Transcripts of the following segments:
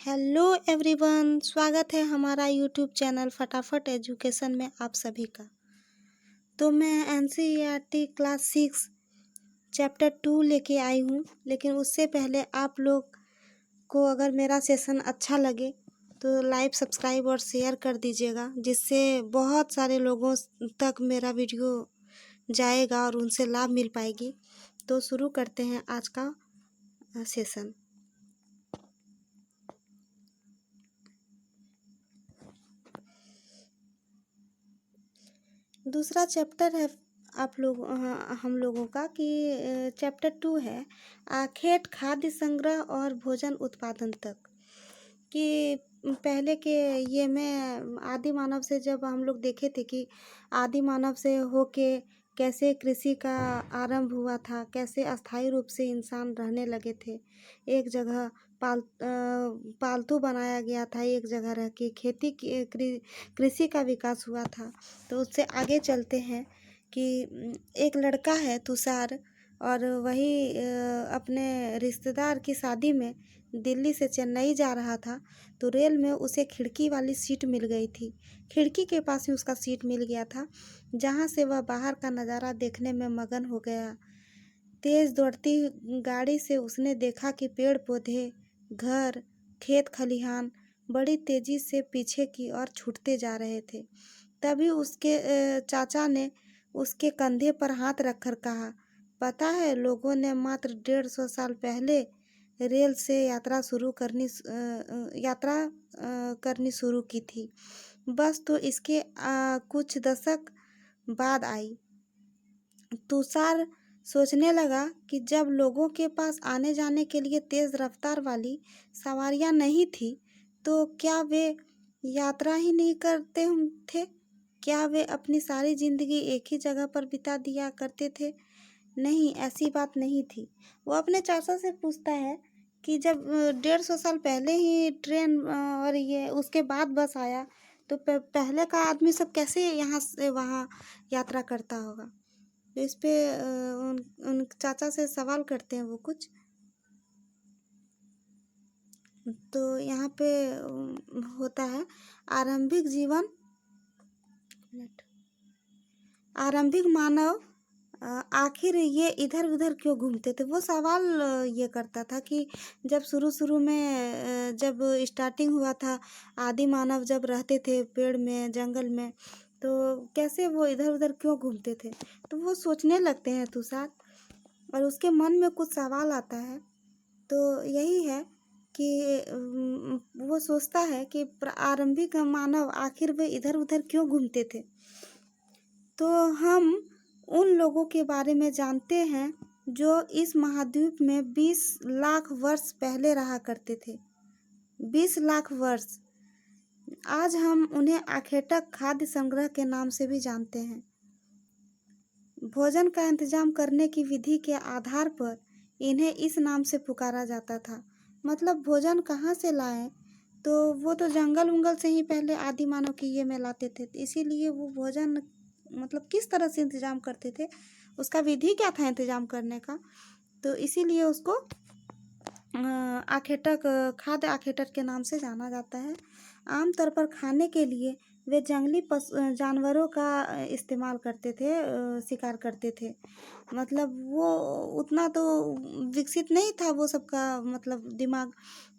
Hello everyone, स्वागत है हमारा यूट्यूब चैनल फटाफट एजुकेशन में आप सभी का। तो मैं एनसीईआरटी क्लास 6 चैप्टर 2 लेके आई हूँ। लेकिन उससे पहले आप लोग को अगर मेरा सेशन अच्छा लगे तो लाइक, सब्सक्राइब और शेयर कर दीजिएगा, जिससे बहुत सारे लोगों तक मेरा वीडियो जाएगा और उनसे लाभ मिल पाएगी। तो शुरू करते हैं आज का सेशन। दूसरा चैप्टर है हम लोगों का कि चैप्टर 2 है खेत खाद्य संग्रह और भोजन उत्पादन तक। कि पहले के ये में आदि मानव से जब हम लोग देखे थे कि आदि मानव से होके कैसे कृषि का आरंभ हुआ था, कैसे अस्थायी रूप से इंसान रहने लगे थे, एक जगह पालतू बनाया गया था, एक जगह रह के खेती की कृषि का विकास हुआ था। तो उससे आगे चलते हैं कि एक लड़का है तुषार, और वही अपने रिश्तेदार की शादी में दिल्ली से चेन्नई जा रहा था। तो रेल में उसे खिड़की वाली सीट मिल गई थी। खिड़की के पास ही उसका सीट मिल गया था, जहाँ से वह बाहर का नज़ारा देखने में मगन हो गया। तेज दौड़ती गाड़ी से उसने देखा कि पेड़ पौधे, घर, खेत खलिहान बड़ी तेजी से पीछे की ओर छूटते जा रहे थे। तभी उसके चाचा ने उसके कंधे पर हाथ रखकर कहा, पता है, लोगों ने मात्र 150 साल पहले रेल से यात्रा करनी शुरू की थी। बस तो इसके कुछ दशक बाद आई। तुषार सोचने लगा कि जब लोगों के पास आने जाने के लिए तेज रफ्तार वाली सवारियां नहीं थी, तो क्या वे यात्रा ही नहीं करते थे? क्या वे अपनी सारी जिंदगी एक ही जगह पर बिता दिया करते थे? नहीं, ऐसी बात नहीं थी। वो अपने चाचा से पूछता है कि जब 150 साल पहले ही ट्रेन और ये उसके बाद बस आया, तो पहले का आदमी सब कैसे यहाँ से वहाँ यात्रा करता होगा। तो इस पे उन चाचा से सवाल करते हैं वो कुछ। तो यहाँ पे होता है आरंभिक मानव आखिर ये इधर उधर क्यों घूमते थे। वो सवाल ये करता था कि जब शुरू में जब स्टार्टिंग हुआ था, आदि मानव जब रहते थे पेड़ में, जंगल में, तो कैसे वो इधर उधर क्यों घूमते थे। तो वो सोचने लगते हैं तुषार, और उसके मन में कुछ सवाल आता है। तो यही है कि वो सोचता है कि आरंभिक मानव आखिर वे इधर उधर क्यों घूमते थे। तो हम उन लोगों के बारे में जानते हैं जो इस महाद्वीप में 20 लाख वर्ष पहले रहा करते थे। 20 लाख वर्ष। आज हम उन्हें आखेटक खाद्य संग्रह के नाम से भी जानते हैं। भोजन का इंतजाम करने की विधि के आधार पर इन्हें इस नाम से पुकारा जाता था। मतलब भोजन कहाँ से लाएं, तो वो तो जंगल उंगल से ही पहले आदि मानव की ये में लाते थे। इसीलिए वो भोजन मतलब किस तरह से इंतजाम करते थे, उसका विधि क्या था इंतजाम करने का, तो इसीलिए उसको खाद्य आखेटक के नाम से जाना जाता है। आमतौर पर खाने के लिए वे जंगली जानवरों का इस्तेमाल करते थे, शिकार करते थे। मतलब वो उतना तो विकसित नहीं था वो सबका मतलब दिमाग,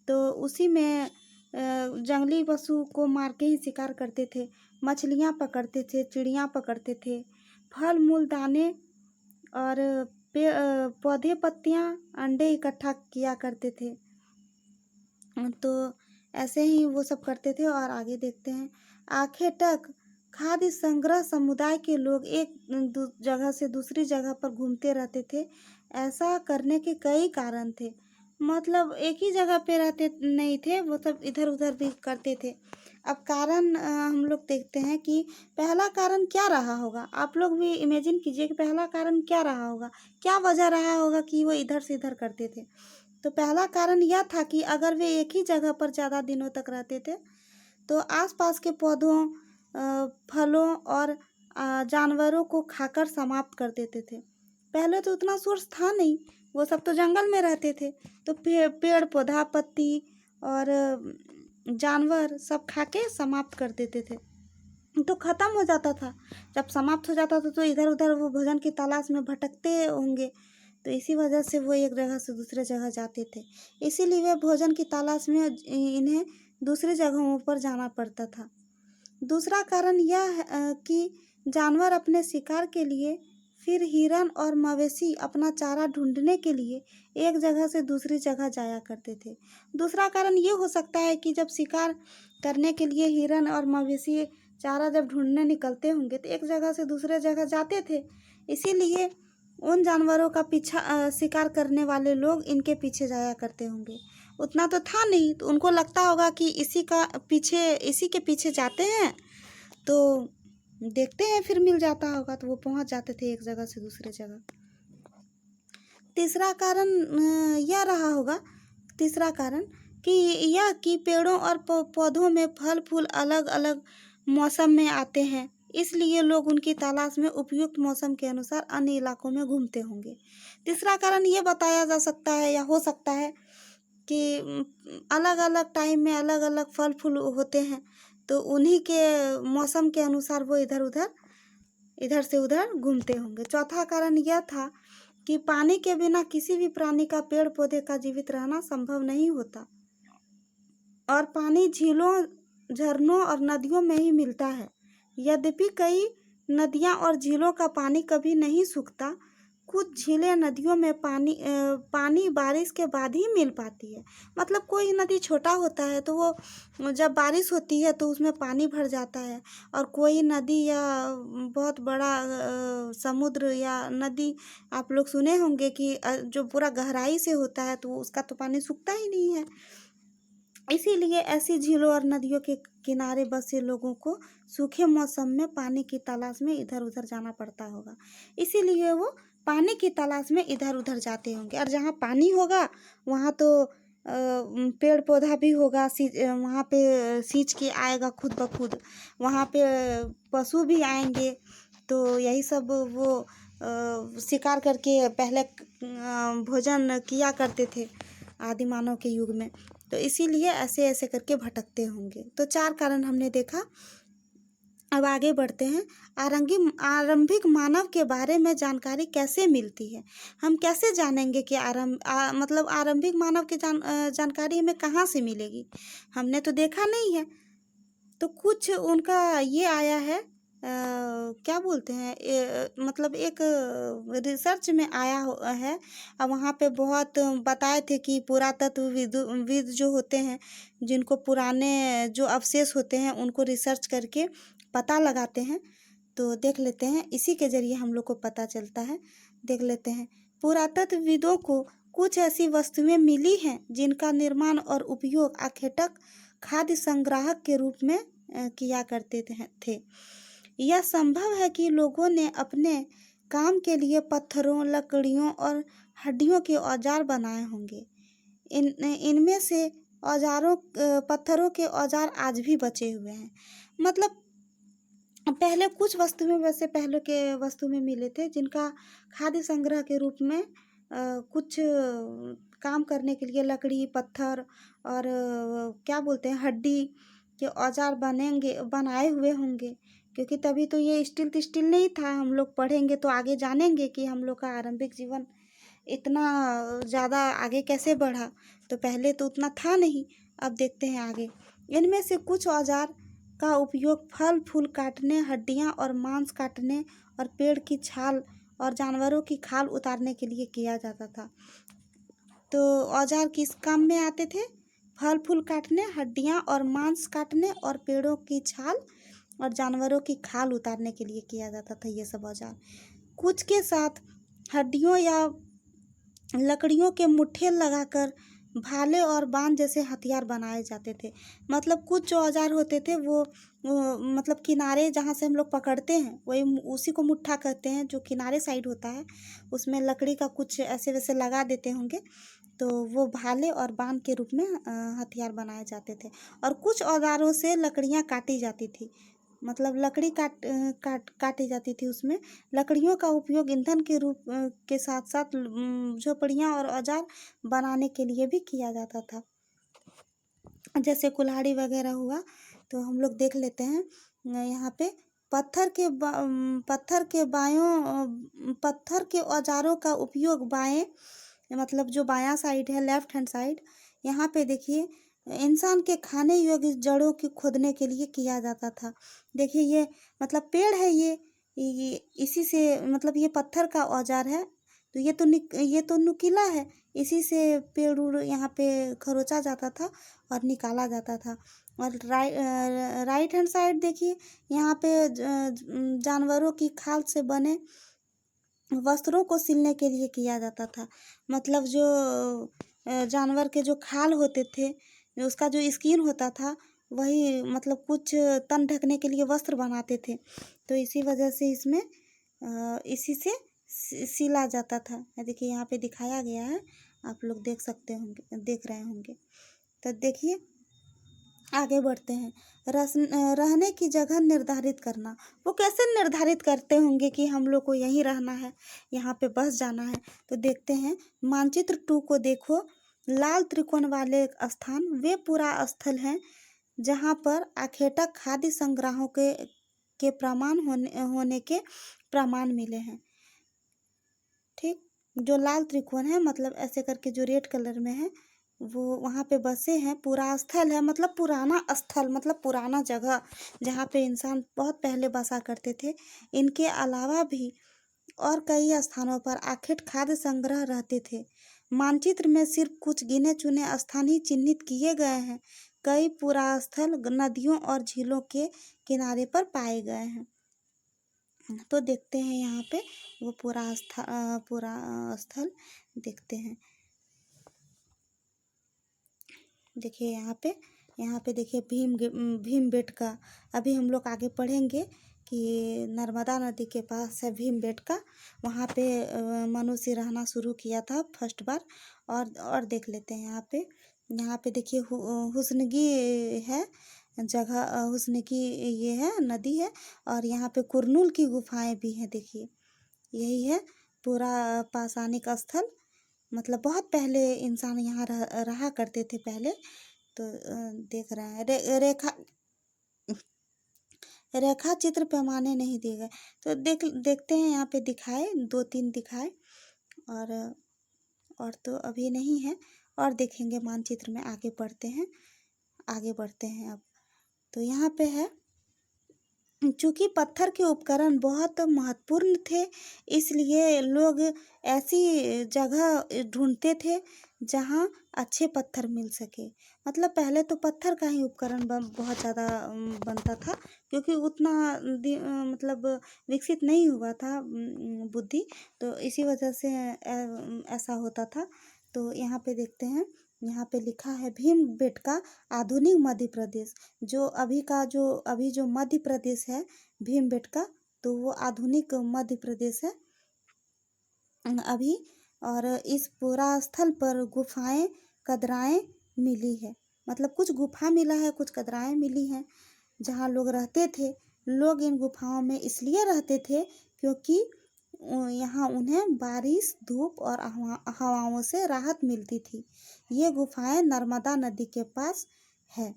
तो उसी में जंगली पशु को मार के ही शिकार करते थे। मछलियाँ पकड़ते थे, चिड़ियाँ पकड़ते थे, फल मूल दाने और पौधे पत्तियाँ अंडे इकट्ठा किया करते थे। तो ऐसे ही वो सब करते थे। और आगे देखते हैं, आखेटक खाद्य संग्रह समुदाय के लोग एक जगह से दूसरी जगह पर घूमते रहते थे। ऐसा करने के कई कारण थे। मतलब एक ही जगह पे रहते नहीं थे, वो सब इधर उधर भी करते थे। अब कारण हम लोग देखते हैं कि पहला कारण क्या रहा होगा। आप लोग भी इमेजिन कीजिए कि पहला कारण क्या रहा होगा, क्या वजह रहा होगा कि वो इधर से इधर करते थे। तो पहला कारण यह था कि अगर वे एक ही जगह पर ज़्यादा दिनों तक रहते थे, तो आसपास के पौधों, फलों और जानवरों को खाकर समाप्त कर देते थे। पहले तो उतना सोर्स था नहीं, वो सब तो जंगल में रहते थे, तो पेड़ पौधा, पत्ती और जानवर सब खा के समाप्त कर देते थे, तो ख़त्म हो जाता था। जब समाप्त हो जाता था तो इधर उधर वो भोजन की तलाश में भटकते होंगे, तो इसी वजह से वो एक जगह से दूसरे जगह जाते थे। इसीलिए वे भोजन की तलाश में इन्हें दूसरी जगहों पर जाना पड़ता था। दूसरा कारण यह है कि जानवर अपने शिकार के लिए, फिर हिरन और मवेशी अपना चारा ढूंढने के लिए एक जगह से दूसरी जगह जाया करते थे। दूसरा कारण ये हो सकता है कि जब शिकार करने के लिए हिरन और मवेशी चारा जब ढूंढने निकलते होंगे तो एक जगह से दूसरे जगह जाते थे, इसीलिए उन जानवरों का पीछा शिकार करने वाले लोग इनके पीछे जाया करते होंगे। उतना तो था नहीं, तो उनको लगता होगा कि इसी के पीछे जाते हैं तो देखते हैं फिर मिल जाता होगा, तो वो पहुंच जाते थे एक जगह से दूसरे जगह। तीसरा कारण यह रहा होगा, तीसरा कारण कि यह कि पेड़ों और पौधों में फल फूल अलग अलग मौसम में आते हैं, इसलिए लोग उनकी तलाश में उपयुक्त मौसम के अनुसार अन्य इलाकों में घूमते होंगे। तीसरा कारण ये बताया जा सकता है या हो सकता है कि अलग अलग टाइम में अलग अलग फल फूल होते हैं, तो उन्हीं के मौसम के अनुसार वो इधर से उधर घूमते होंगे। चौथा कारण यह था कि पानी के बिना किसी भी प्राणी का, पेड़ पौधे का जीवित रहना संभव नहीं होता, और पानी झीलों, झरनों और नदियों में ही मिलता है। यद्यपि कई नदियाँ और झीलों का पानी कभी नहीं सूखता, कुछ झीलें नदियों में पानी बारिश के बाद ही मिल पाती है। मतलब कोई नदी छोटा होता है तो वो जब बारिश होती है तो उसमें पानी भर जाता है, और कोई नदी या बहुत बड़ा समुद्र या नदी आप लोग सुने होंगे कि जो पूरा गहराई से होता है तो उसका तो पानी सूखता ही नहीं है। इसीलिए ऐसी झीलों और नदियों के किनारे बसे लोगों को सूखे मौसम में पानी की तलाश में इधर उधर जाना पड़ता होगा, इसीलिए वो पानी की तलाश में इधर उधर जाते होंगे। और जहाँ पानी होगा वहाँ तो पेड़ पौधा भी होगा, वहाँ पे सींच के आएगा खुद ब खुद, वहाँ पे पशु भी आएंगे। तो यही सब वो शिकार करके पहले भोजन किया करते थे आदि मानव के युग में, तो इसीलिए ऐसे ऐसे करके भटकते होंगे। तो 4 कारण हमने देखा। अब आगे बढ़ते हैं। आरंभिक मानव के बारे में जानकारी कैसे मिलती है? हम कैसे जानेंगे कि मतलब आरंभिक मानव की जानकारी हमें कहाँ से मिलेगी? हमने तो देखा नहीं है, तो कुछ उनका ये आया है, क्या बोलते हैं, मतलब एक रिसर्च में आया है। अब वहाँ पे बहुत बताए थे कि पुरातत्वविद जो होते हैं, जिनको पुराने जो अवशेष होते हैं उनको रिसर्च करके पता लगाते हैं। तो देख लेते हैं, इसी के जरिए हम लोग को पता चलता है। देख लेते हैं। पुरातत्वविदों को कुछ ऐसी वस्तुएं मिली हैं जिनका निर्माण और उपयोग आखेटक खाद्य संग्राहक के रूप में किया करते थे। यह संभव है कि लोगों ने अपने काम के लिए पत्थरों, लकड़ियों और हड्डियों के औजार बनाए होंगे। इनमें से पत्थरों के औजार आज भी बचे हुए हैं। मतलब पहले कुछ वस्तुएं वैसे पहले के वस्तु में मिले थे जिनका खाद्य संग्रह के रूप में कुछ काम करने के लिए लकड़ी, पत्थर और क्या बोलते हैं, हड्डी के औजार बनाए हुए होंगे। क्योंकि तभी तो ये स्टील नहीं था। हम लोग पढ़ेंगे तो आगे जानेंगे कि हम लोग का आरंभिक जीवन इतना ज़्यादा आगे कैसे बढ़ा, तो पहले तो उतना था नहीं। अब देखते हैं आगे। इनमें से कुछ औजार का उपयोग फल फूल काटने, हड्डियाँ और मांस काटने और पेड़ की छाल और जानवरों की खाल उतारने के लिए किया जाता था। तो औजार किस काम में आते थे? फल फूल काटने, हड्डियाँ और मांस काटने और पेड़ों की छाल और जानवरों की खाल उतारने के लिए किया जाता था ये सब औजार। कुछ के साथ हड्डियों या लकड़ियों के मुट्ठे लगाकर भाले और बाण जैसे हथियार बनाए जाते थे। मतलब कुछ जो औजार होते थे वो मतलब किनारे जहाँ से हम लोग पकड़ते हैं वही उसी को मुट्ठा कहते हैं, जो किनारे साइड होता है उसमें लकड़ी का कुछ ऐसे वैसे लगा देते होंगे, तो वो भाले और बाण के रूप में हथियार बनाए जाते थे। और कुछ औजारों से लकड़ियाँ काटी जाती थी, मतलब लकड़ी काटी जाती थी। उसमें लकड़ियों का उपयोग ईंधन के रूप के साथ साथ झोपड़ियाँ और औजार बनाने के लिए भी किया जाता था। जैसे कुल्हाड़ी वगैरह हुआ, तो हम लोग देख लेते हैं। यहाँ पे पत्थर के औजारों का उपयोग बाएं, मतलब जो बायां साइड है, लेफ्ट हैंड साइड, यहाँ पे देखिए इंसान के खाने योग्य जड़ों की खोदने के लिए किया जाता था। देखिए ये मतलब पेड़ है, ये इसी से मतलब ये पत्थर का औजार है, तो ये तो नुकीला है, इसी से पेड़ उड़ यहाँ पे खरोचा जाता था और निकाला जाता था। और राइट हैंड साइड देखिए, यहाँ पे जानवरों की खाल से बने वस्त्रों को सिलने के लिए किया जाता था। मतलब जो जानवर के जो खाल होते थे, उसका जो स्किन होता था, वही मतलब कुछ तन ढकने के लिए वस्त्र बनाते थे। तो इसी वजह से इसमें इसी से सिला जाता था। देखिए यहाँ पे दिखाया गया है, आप लोग देख सकते होंगे, देख रहे होंगे। तो देखिए आगे बढ़ते हैं। रहने की जगह निर्धारित करना। वो कैसे निर्धारित करते होंगे कि हम लोग को यहीं रहना है, यहाँ पे बस जाना है? तो देखते हैं, मानचित्र 2 को देखो। लाल त्रिकोण वाले स्थान वे पूरा स्थल हैं जहाँ पर आखेटा खाद्य संग्रहों के प्रमाण होने के प्रमाण मिले हैं। ठीक, जो लाल त्रिकोण है मतलब ऐसे करके जो रेड कलर में है, वो वहाँ पे बसे हैं। पूरा स्थल है मतलब पुराना स्थल, मतलब पुराना जगह जहाँ पे इंसान बहुत पहले बसा करते थे। इनके अलावा भी और कई स्थानों पर आखिर खाद्य संग्रह रहते थे। मानचित्र में सिर्फ कुछ गिने चुने स्थान ही चिन्हित किए गए हैं। कई पुरा स्थल नदियों और झीलों के किनारे पर पाए गए हैं। तो देखते हैं यहाँ पे वो पूरा स्थल देखते हैं। देखिए यहाँ पे देखिए भीमबेटका। अभी हम लोग आगे पढ़ेंगे कि नर्मदा नदी के पास है भीमबेटका। वहाँ पे मनुष्य रहना शुरू किया था फर्स्ट बार। और देख लेते हैं यहाँ पे देखिए हुस्नगी है जगह, हुस्नगी ये है, नदी है। और यहाँ पे कुरनूल की गुफाएं भी हैं। देखिए यही है पूरा पाषाणिक स्थल, मतलब बहुत पहले इंसान यहाँ रहा करते थे पहले। तो देख रहे हैं रेखा चित्र पैमाने नहीं दिए गए। तो देखते हैं यहाँ पे दिखाए, 2-3 दिखाए। और तो अभी नहीं है, और देखेंगे मानचित्र में। आगे बढ़ते हैं अब। तो यहाँ पे है, चूंकि पत्थर के उपकरण बहुत महत्वपूर्ण थे, इसलिए लोग ऐसी जगह ढूंढते थे जहाँ अच्छे पत्थर मिल सके। मतलब पहले तो पत्थर का ही उपकरण बहुत ज़्यादा बनता था, क्योंकि उतना मतलब विकसित नहीं हुआ था बुद्धि। तो इसी वजह से ऐसा होता था। तो यहाँ पे देखते हैं, यहाँ पे लिखा है भीमबेटका आधुनिक मध्य प्रदेश। अभी जो मध्य प्रदेश है भीमबेटका, तो वो आधुनिक मध्य प्रदेश है अभी। और इस पूरा स्थल पर गुफाएं, कदराएं मिली है। मतलब कुछ गुफा मिला है, कुछ कदराएं मिली हैं जहाँ लोग रहते थे। लोग इन गुफाओं में इसलिए रहते थे क्योंकि यहाँ उन्हें बारिश, धूप और हवाओं से राहत मिलती थी। ये गुफाएं नर्मदा नदी के पास है।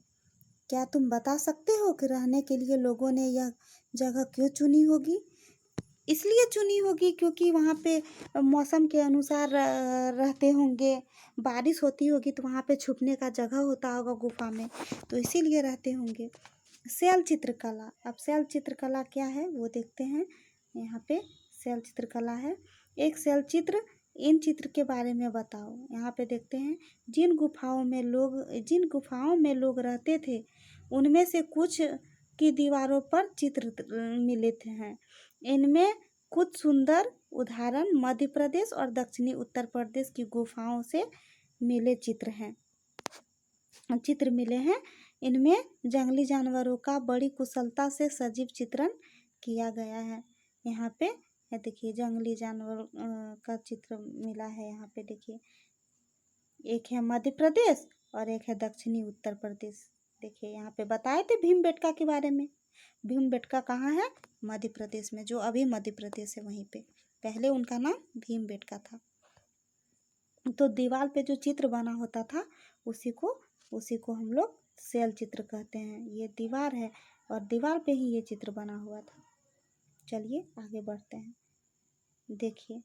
क्या तुम बता सकते हो कि रहने के लिए लोगों ने यह जगह क्यों चुनी होगी? इसलिए चुनी होगी क्योंकि वहाँ पे मौसम के अनुसार रहते होंगे, बारिश होती होगी तो वहाँ पे छुपने का जगह होता होगा गुफा में, तो इसीलिए रहते होंगे। शैल चित्रकला। अब शैल चित्रकला क्या है वो देखते हैं। यहाँ पे शैल चित्रकला है। एक शैल चित्र, इन चित्र के बारे में बताओ। यहाँ पे देखते हैं, जिन गुफाओं में लोग रहते थे उनमें से कुछ की दीवारों पर चित्र मिले हैं। इनमें कुछ सुंदर उदाहरण मध्य प्रदेश और दक्षिणी उत्तर प्रदेश की गुफाओं से चित्र मिले हैं। इनमें जंगली जानवरों का बड़ी कुशलता से सजीव चित्रण किया गया है। यहाँ पे देखिए जंगली जानवर का चित्र मिला है। यहाँ पे देखिए, एक है मध्य प्रदेश और एक है दक्षिणी उत्तर प्रदेश। देखिए यहाँ पे बताए थे भीमबेटका के बारे में। भीमबेटका कहाँ है? मध्य प्रदेश में, जो अभी मध्य प्रदेश है वहीं पे। पहले उनका नाम भीमबेटका था। तो दीवार पे जो चित्र बना होता था उसी को उसी को हम लोग शैल चित्र कहते हैं। ये दीवार है और दीवार पे ही ये चित्र बना हुआ था। चलिए आगे बढ़ते हैं। देखिए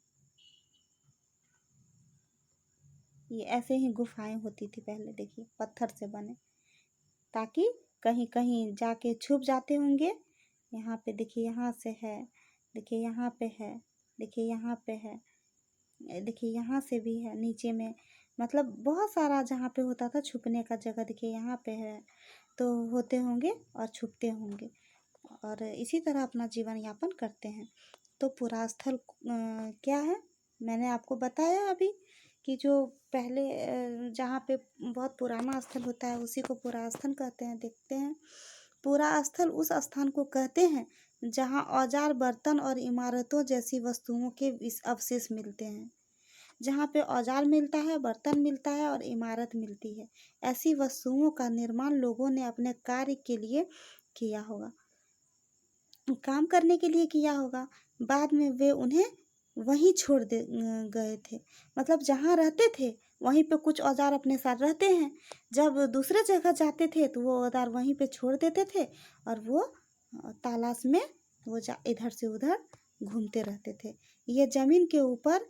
ये ऐसे ही गुफाएं होती थी पहले, देखिए पत्थर से बने, ताकि कहीं कहीं जाके छुप जाते होंगे। यहाँ पे देखिए, यहाँ से है, देखिए यहाँ पे है, देखिए यहाँ पे है, देखिए यहाँ से भी है नीचे में, मतलब बहुत सारा जहाँ पे होता था छुपने का जगह, देखिए यहाँ पे है, तो होते होंगे और छुपते होंगे और इसी तरह अपना जीवन यापन करते हैं। तो पुरास्थल क्या है, मैंने आपको बताया अभी कि जो पहले जहाँ पे बहुत पुराना स्थल होता है उसी को पुरास्थल कहते हैं। देखते हैं, पुरास्थल उस स्थान को कहते हैं जहाँ औजार, बर्तन और इमारतों जैसी वस्तुओं के अवशेष मिलते हैं। जहाँ पे औजार मिलता है, बर्तन मिलता है और इमारत मिलती है, ऐसी वस्तुओं का निर्माण लोगों ने अपने कार्य के लिए किया होगा, काम करने के लिए किया होगा। बाद में वे उन्हें वहीं छोड़ दे गए थे, मतलब जहाँ रहते थे वहीं पे कुछ औजार अपने साथ रहते हैं, जब दूसरे जगह जाते थे तो वो औजार वहीं पे छोड़ देते थे और वो तलाश में वो इधर से उधर घूमते रहते थे। ये जमीन के ऊपर,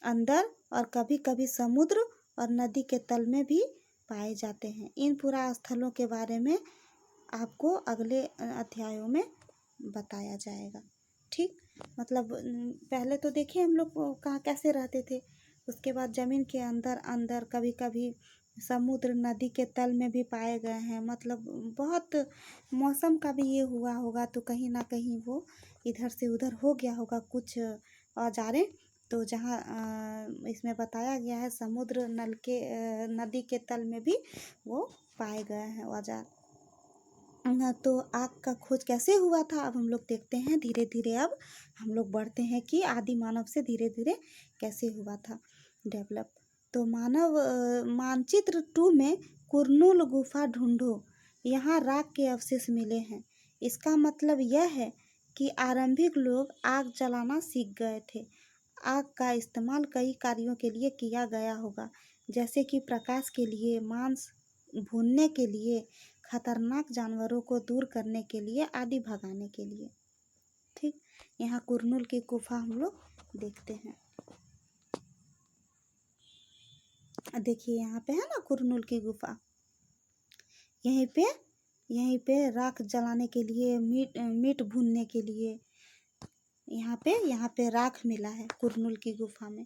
अंदर और कभी कभी समुद्र और नदी के तल में भी पाए जाते हैं। इन पुरास्थलों के बारे में आपको अगले अध्यायों में बताया जाएगा। ठीक, मतलब पहले तो देखिए हम लोग कहाँ कैसे रहते थे, उसके बाद ज़मीन के अंदर अंदर, कभी कभी समुद्र नदी के तल में भी पाए गए हैं। मतलब बहुत मौसम का भी ये हुआ होगा, तो कहीं ना कहीं वो इधर से उधर हो गया होगा कुछ औजारें। तो जहाँ इसमें बताया गया है समुद्र नदी के तल में भी वो पाए गए हैं औजार। तो आग का खोज कैसे हुआ था, अब हम लोग देखते हैं धीरे धीरे। अब हम लोग बढ़ते हैं कि आदि मानव से धीरे धीरे कैसे हुआ था डेवलप। तो मानचित्र 2 में कुरनूल गुफा ढूंढो, यहाँ राख के अवशेष मिले हैं। इसका मतलब यह है कि आरंभिक लोग आग जलाना सीख गए थे। आग का इस्तेमाल कई कार्यों के लिए किया गया होगा, जैसे कि प्रकाश के लिए, मांस भूनने के लिए, खतरनाक जानवरों को दूर करने के लिए आदि, भगाने के लिए। ठीक, यहाँ कुरनूल की गुफा हम लोग देखते हैं। देखिए यहाँ पे है ना कुरनूल की गुफा, यहीं पे राख जलाने के लिए, मीट भूनने के लिए यहाँ पे राख मिला है कुरनूल की गुफा में।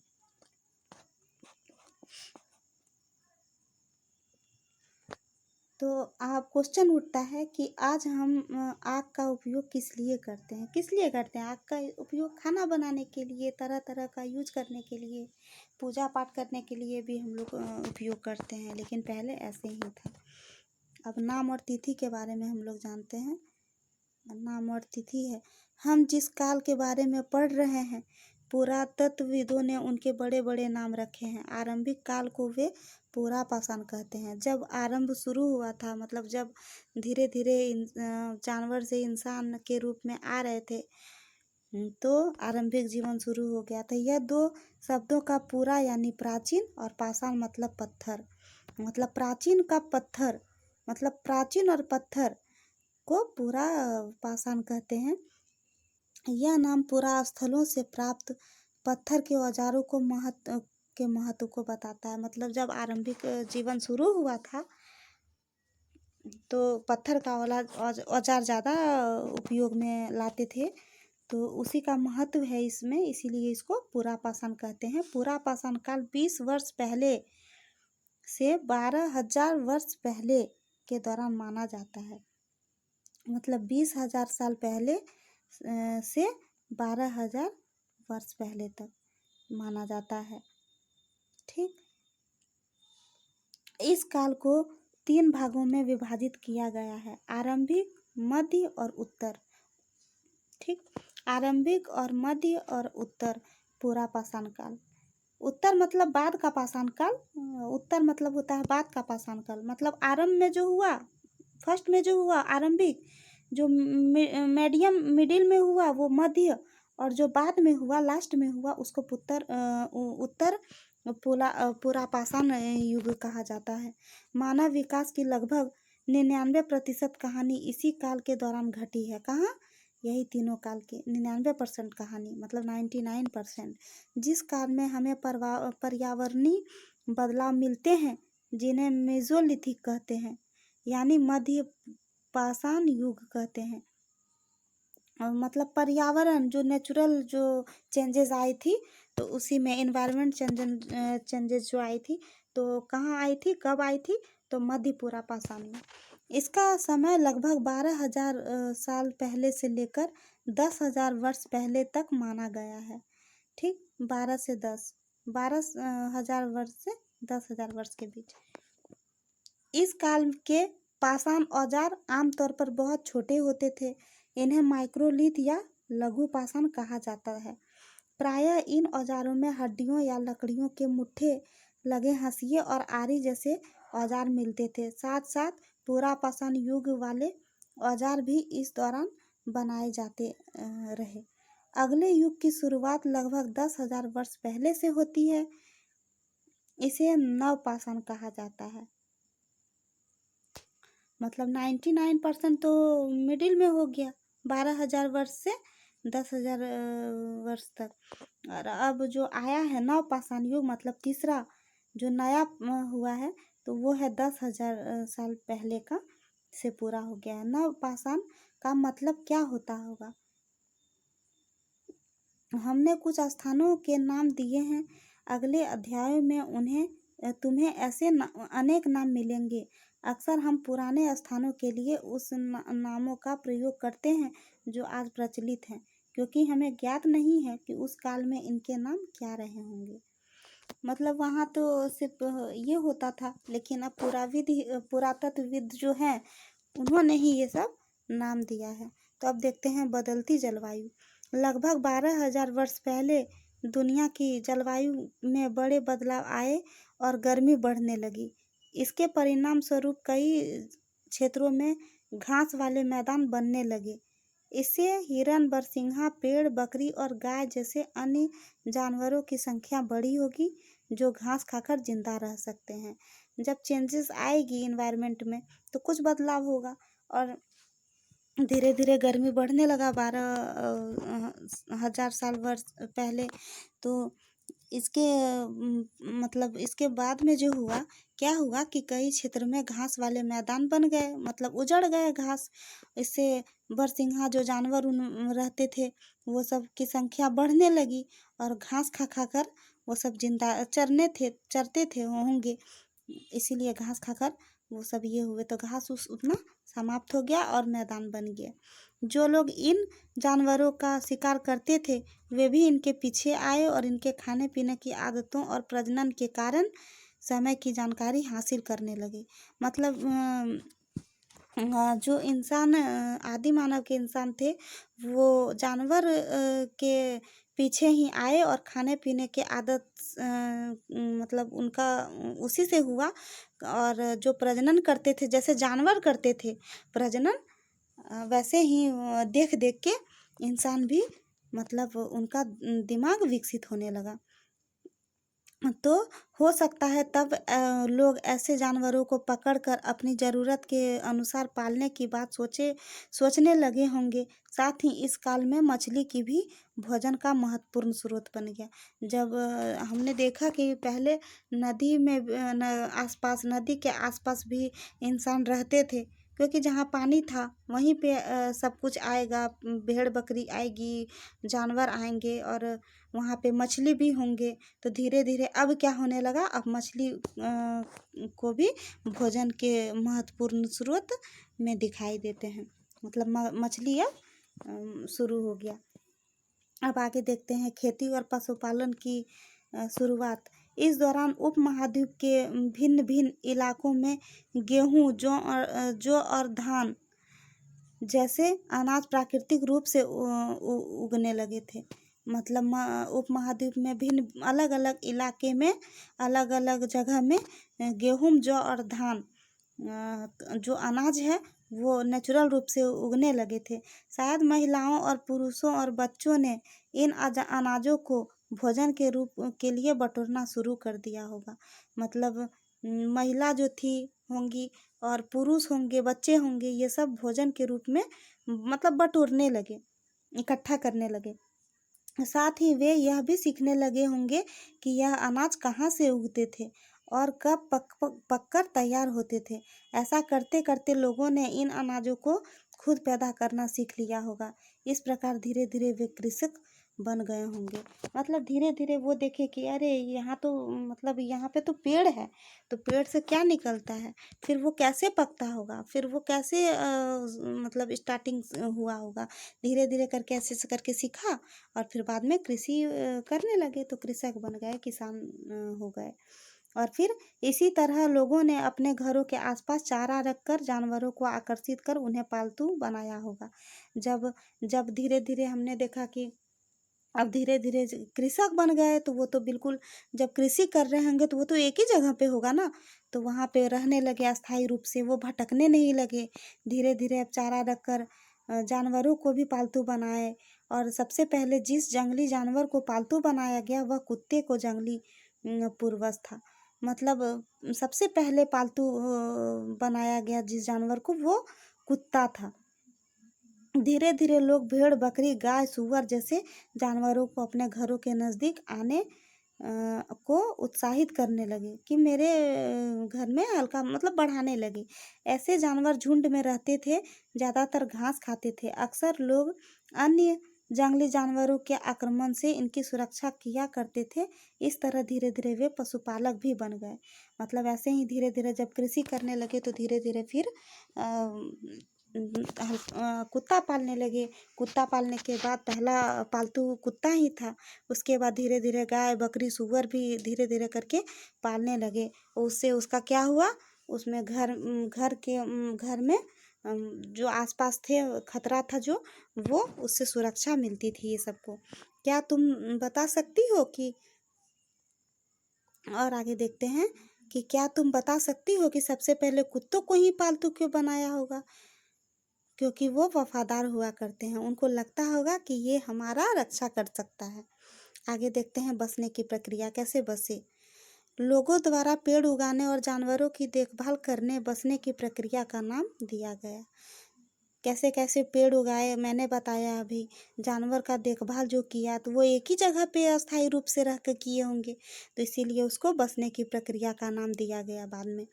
तो आप क्वेश्चन उठता है कि आज हम आग का उपयोग किस लिए करते हैं, आग का उपयोग खाना बनाने के लिए, तरह तरह का यूज करने के लिए, पूजा पाठ करने के लिए भी हम लोग उपयोग करते हैं, लेकिन पहले ऐसे ही था। अब नाम और तिथि के बारे में हम लोग जानते हैं। नाम और तिथि है, हम जिस काल के बारे में पढ़ रहे हैं, पुरातत्वविदों ने उनके बड़े बड़े नाम रखे हैं। आरंभिक काल को वे पुरापाषाण कहते हैं। जब आरंभ शुरू हुआ था, मतलब जब धीरे धीरे जानवर से इंसान के रूप में आ रहे थे, तो आरंभिक जीवन शुरू हो गया था। यह दो शब्दों का पूरा यानी प्राचीन, और पाषाण मतलब पत्थर, मतलब प्राचीन का पत्थर, मतलब प्राचीन और पत्थर को पूरा पाषाण कहते हैं। यह नाम पुरास्थलों से प्राप्त पत्थर के औजारों को महत्व को बताता है। मतलब जब आरंभिक जीवन शुरू हुआ था तो पत्थर का औजार ज़्यादा उपयोग में लाते थे, तो उसी का महत्व है इसमें, इसीलिए इसको पुरापाषाण कहते हैं। पुरापाषाण काल 20 वर्ष पहले से 12,000 वर्ष पहले के दौरान माना जाता है। मतलब 20,000 साल पहले से 12,000 वर्ष पहले तक माना जाता है। ठीक, इस काल को 3 भागों में विभाजित किया गया है, आरंभिक, मध्य और उत्तर। ठीक, आरंभिक और मध्य और उत्तर पुरापाषाण काल। उत्तर मतलब बाद का पाषाण काल, उत्तर मतलब होता है बाद का पाषाण काल। मतलब आरंभ में जो हुआ, फर्स्ट में जो हुआ आरंभिक, जो मिडिल में हुआ वो मध्य, और जो बाद में हुआ लास्ट में हुआ उसको उत्तर पुरापाषाण युग कहा जाता है। मानव विकास की लगभग 99% कहानी इसी काल के दौरान घटी है। कहाँ? यही तीनों काल की 99% कहानी, मतलब 99%। जिस काल में हमें पर्यावरणीय बदलाव मिलते हैं, जिन्हें मेसोलिथिक कहते हैं, यानी मध्य पाषाण युग कहते हैं। और मतलब पर्यावरण जो नेचुरल जो चेंजेस आई थी, तो उसी में इन्वायरमेंट चेंजेस जो आई थी, तो कहाँ आई थी, कब आई थी? तो मध्यपुरा पाषाण में। इसका समय लगभग 12,000 साल पहले से लेकर 10,000 वर्ष पहले तक माना गया है। ठीक, 12,000 वर्ष से 10,000 वर्ष के बीच। इस काल के पाषाण औजार आमतौर पर बहुत छोटे होते थे। इन्हें माइक्रोलिथ या लघु पाषाण कहा जाता है। प्रायः इन औजारों में हड्डियों या लकड़ियों के मुट्ठे लगे हंसिए और आरी जैसे औजार मिलते थे। साथ साथ पुरापाषाण युग वाले औजार भी इस दौरान बनाए जाते रहे। अगले युग की शुरुआत लगभग 10,000 वर्ष पहले से होती है। इसे नवपाषाण कहा जाता है। मतलब 99% तो मिडिल में हो गया, 12,000 वर्ष से 10,000 वर्ष तक। और अब जो आया है नवपाषाण युग, मतलब तीसरा जो नया हुआ है, तो वो है 10,000 साल पहले का से पूरा हो गया है। नवपाषाण का मतलब क्या होता होगा? हमने कुछ स्थानों के नाम दिए हैं। अगले अध्यायों में तुम्हें ऐसे अनेक नाम मिलेंगे। अक्सर हम पुराने स्थानों के लिए उस नामों का प्रयोग करते हैं जो आज प्रचलित हैं, क्योंकि हमें ज्ञात नहीं है कि उस काल में इनके नाम क्या रहे होंगे। मतलब वहाँ तो सिर्फ ये होता था, लेकिन अब पुरातत्वविद जो हैं, उन्होंने ही ये सब नाम दिया है। तो अब देखते हैं बदलती जलवायु। लगभग 12,000 वर्ष पहले दुनिया की जलवायु में बड़े बदलाव आए और गर्मी बढ़ने लगी। इसके परिणाम स्वरूप कई क्षेत्रों में घास वाले मैदान बनने लगे। इससे हिरन, बरसिंघा, पेड़, बकरी और गाय जैसे अन्य जानवरों की संख्या बढ़ी होगी, जो घास खाकर जिंदा रह सकते हैं। जब चेंजेस आएगी इन्वायरमेंट में, तो कुछ बदलाव होगा और धीरे धीरे गर्मी बढ़ने लगा 12,000 साल वर्ष पहले। तो इसके मतलब इसके बाद में जो हुआ, क्या हुआ कि कई क्षेत्र में घास वाले मैदान बन गए, मतलब उजड़ गए घास। इससे बरसिंघा जो जानवर रहते थे, वो सब की संख्या बढ़ने लगी और घास खा खा कर वो सब जिंदा चरते थे होंगे, इसीलिए घास खाकर वो सब ये हुए, तो घास उतना समाप्त हो गया और मैदान बन गया। जो लोग इन जानवरों का शिकार करते थे, वे भी इनके पीछे आए और इनके खाने पीने की आदतों और प्रजनन के कारण समय की जानकारी हासिल करने लगे। मतलब जो इंसान आदि मानव के इंसान थे, वो जानवर के पीछे ही आए और खाने पीने के आदत मतलब उनका उसी से हुआ। और जो प्रजनन करते थे, जैसे जानवर करते थे प्रजनन, वैसे ही देख देख के इंसान भी, मतलब उनका दिमाग विकसित होने लगा। तो हो सकता है तब लोग ऐसे जानवरों को पकड़कर अपनी ज़रूरत के अनुसार पालने की बात सोचने लगे होंगे। साथ ही इस काल में मछली की भी भोजन का महत्वपूर्ण स्रोत बन गया। जब हमने देखा कि पहले नदी में आसपास, नदी के आसपास भी इंसान रहते थे, क्योंकि जहाँ पानी था वहीं पे सब कुछ आएगा, भेड़ बकरी आएगी, जानवर आएंगे और वहाँ पे मछली भी होंगे। तो धीरे धीरे अब क्या होने लगा, अब मछली को भी भोजन के महत्वपूर्ण स्रोत में दिखाई देते हैं। मतलब मछली अब शुरू हो गया। अब आगे देखते हैं खेती और पशुपालन की शुरुआत। इस दौरान उपमहाद्वीप के भिन्न भिन्न इलाकों में गेहूँ, जौ और धान जैसे अनाज प्राकृतिक रूप से उगने लगे थे। मतलब उपमहाद्वीप में भिन्न अलग अलग इलाके में, अलग अलग जगह में गेहूँ, जौ और धान जो अनाज है, वो नेचुरल रूप से उगने लगे थे। शायद महिलाओं और पुरुषों और बच्चों ने इन अनाजों को भोजन के रूप के लिए बटोरना शुरू कर दिया होगा। मतलब महिला जो थी होंगी और पुरुष होंगे, बच्चे होंगे, ये सब भोजन के रूप में मतलब बटोरने लगे, इकट्ठा करने लगे। साथ ही वे यह भी सीखने लगे होंगे कि यह अनाज कहाँ से उगते थे और कब पककर तैयार होते थे। ऐसा करते करते लोगों ने इन अनाजों को खुद पैदा करना सीख लिया होगा। इस प्रकार धीरे धीरे वे कृषक बन गए होंगे। मतलब धीरे धीरे वो देखे कि अरे यहाँ तो मतलब यहाँ पे तो पेड़ है, तो पेड़ से क्या निकलता है, फिर वो कैसे पकता होगा, फिर वो कैसे मतलब स्टार्टिंग हुआ होगा। धीरे धीरे करके ऐसे ऐसे करके सीखा और फिर बाद में कृषि करने लगे, तो कृषक बन गए, किसान हो गए। और फिर इसी तरह लोगों ने अपने घरों के आसपास चारा रखकर जानवरों को आकर्षित कर उन्हें पालतू बनाया होगा। जब जब धीरे धीरे हमने देखा कि अब धीरे धीरे कृषक बन गए, तो वो तो बिल्कुल, जब कृषि कर रहे होंगे तो वो तो एक ही जगह पे होगा ना, तो वहाँ पे रहने लगे अस्थायी रूप से, वो भटकने नहीं लगे। धीरे धीरे अब चारा रखकर जानवरों को भी पालतू बनाए। और सबसे पहले जिस जंगली जानवर को पालतू बनाया गया वह कुत्ते को जंगली पूर्वज था। मतलब सबसे पहले पालतू बनाया गया जिस जानवर को, वो कुत्ता था। धीरे धीरे लोग भेड़, बकरी, गाय, सूअर जैसे जानवरों को अपने घरों के नज़दीक आने को उत्साहित करने लगे कि मेरे घर में हल्का मतलब बढ़ाने लगे। ऐसे जानवर झुंड में रहते थे, ज़्यादातर घास खाते थे। अक्सर लोग अन्य जंगली जानवरों के आक्रमण से इनकी सुरक्षा किया करते थे। इस तरह धीरे धीरे वे पशुपालक भी बन गए। मतलब ऐसे ही धीरे धीरे जब कृषि करने लगे तो धीरे धीरे फिर कुत्ता पालने लगे। कुत्ता पालने के बाद पहला पालतू कुत्ता ही था। उसके बाद धीरे धीरे गाय, बकरी, सूअर भी धीरे धीरे करके पालने लगे। उससे उसका क्या हुआ, उसमें घर में जो आसपास थे खतरा था जो, वो उससे सुरक्षा मिलती थी ये सबको। क्या तुम बता सकती हो कि, और आगे देखते हैं कि क्या तुम बता सकती हो कि सबसे पहले कुत्तों को ही पालतू क्यों बनाया होगा? क्योंकि वो वफादार हुआ करते हैं, उनको लगता होगा कि ये हमारा रक्षा कर सकता है। आगे देखते हैं बसने की प्रक्रिया, कैसे बसे। लोगों द्वारा पेड़ उगाने और जानवरों की देखभाल करने बसने की प्रक्रिया का नाम दिया गया। कैसे कैसे पेड़ उगाए मैंने बताया अभी। जानवर का देखभाल जो किया तो वो एक ही जगह पे अस्थायी रूप से रह कर किए होंगे, तो इसीलिए उसको बसने की प्रक्रिया का नाम दिया गया बाद में।